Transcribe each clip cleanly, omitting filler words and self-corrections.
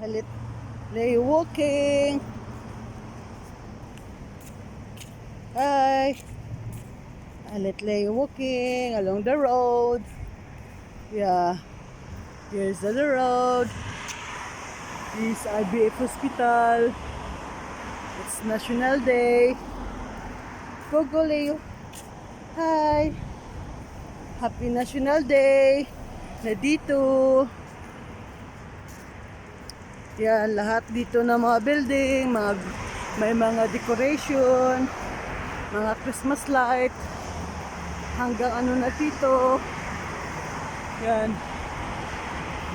let Leo walking. Hi. I let Leo walking along the road. Yeah. Here's the road. This is IBF Hospital. It's National Day. Go, Leo. Hi. Happy National Day. Na dito. Yan, lahat dito na mga building, may mga decoration, mga Christmas light, hanggang ano na dito. Yan.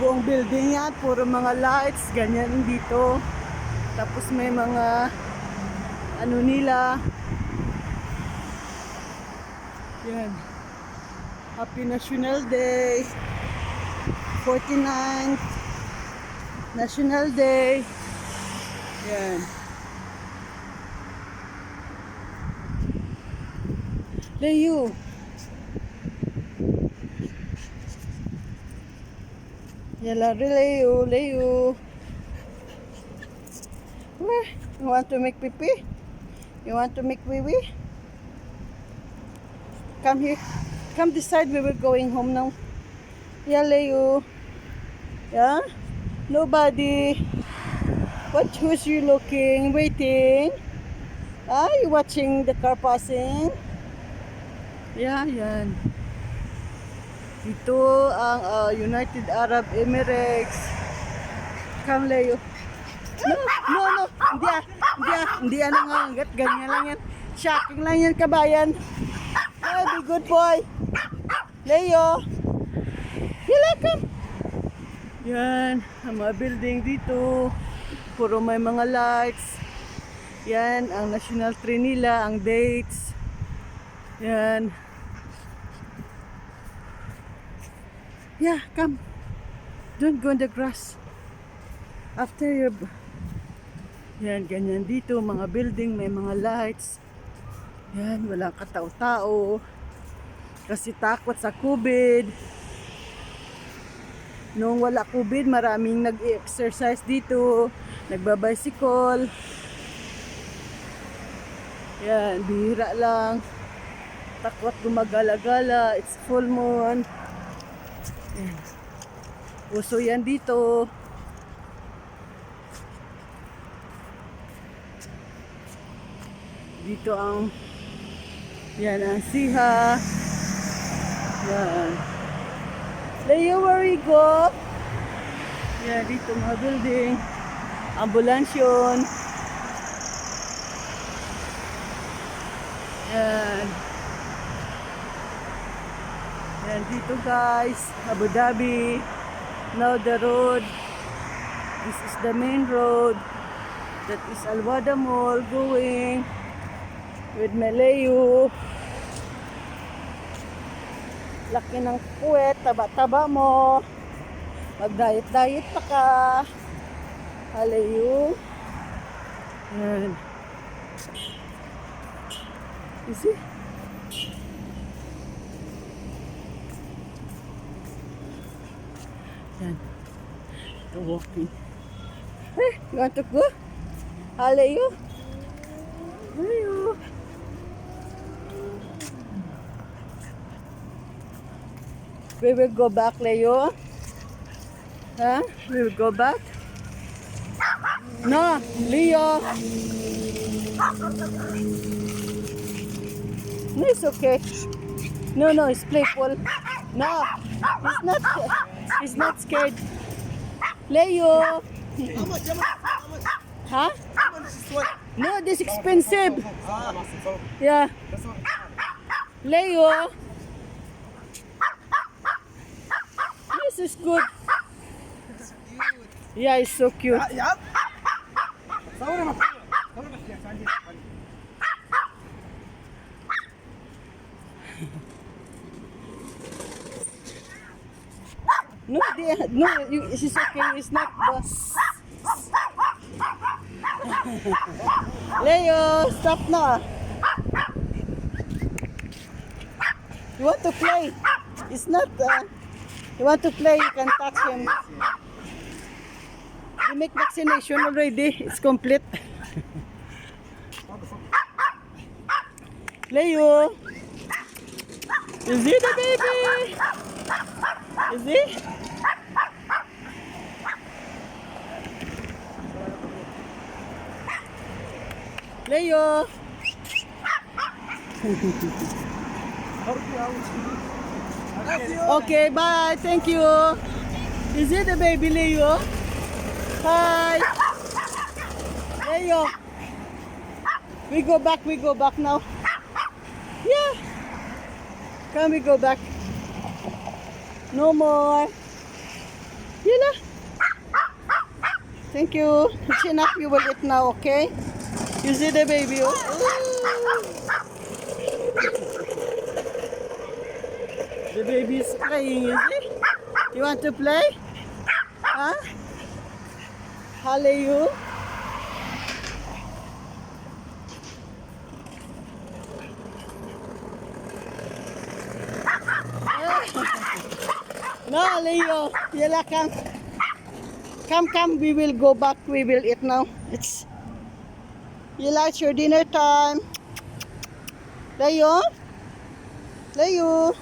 Buong building yan, puro mga lights, ganyan dito. Tapos may mga ano nila. Yan. Happy National Day. 49th National Day. Yan. Leo. Yala, Leo. Where? You want to make pee-pee? You want to make wee-wee? Come here. Come this side. We were going home now. Yeah, Leo. Yeah? Nobody. Who's you looking? Waiting? Ah, you watching the car passing? Yeah, yan. Dito ang United Arab Emirates. Come, Leo. No. Hindi ano nga. Ganyan lang yan. Shocking lang yan, kabayan. Oh, be good boy. Leo. Welcome. Yan, ang mga building dito. Puro may mga lights. Yan, ang national tree nila, ang dates. Yan. Yeah, come. Don't go in the grass. After your... Yan, ganyan dito. Mga building, may mga lights. Yan, walang katao-tao. Kasi takot sa COVID. Nung wala COVID, maraming nag-exercise dito. Nagbabicycle. Yan, bihira lang. Takot gumagala-gala. It's full moon. Yan. Uso yan dito. Dito ang yan ang siha. Yan. Leo, where we go? Yan, dito mga building. Ambulansyon. Yan. Yan dito guys, Abu Dhabi. Now the road. This is the main road. That is Al-Wada Mall going with Leo. Laki ng puwet, taba-taba mo. Mag-diet-diet pa ka. Leo. Yan. You see? Yan. Ito walking. Hey, you want to go? Leo? Leo. We will go back, Leo. Huh? We will go back? No, Leo. No, it's okay. No, it's playful. No, he's not scared. Leo. How much? Huh? How much is this one? No, this expensive. Yeah. That's what. Leo. This is good. It's cute. Yeah, it's so cute. Yup. صوري مفتوح. صوري مفتوح. عندي. It's okay. It's not boss. Leo, stop na. You want to play? It's not. You want to play? You can touch him. You make vaccination already. It's complete. Leo. Is he the baby? Is he? Leo. Okay, bye. Thank you. Is it the baby Leo? Hi. Leo. We go back now. Yeah. Come, we go back. No more. Yala. Thank you. It's enough, you will eat now, okay? You see the baby? Oh. The baby is playing, is it? You want to play? Huh? Hello, you? No, Leo. Yala, come. Come. We will go back. We will eat now. Yala, it's your dinner time. Leo? Leo?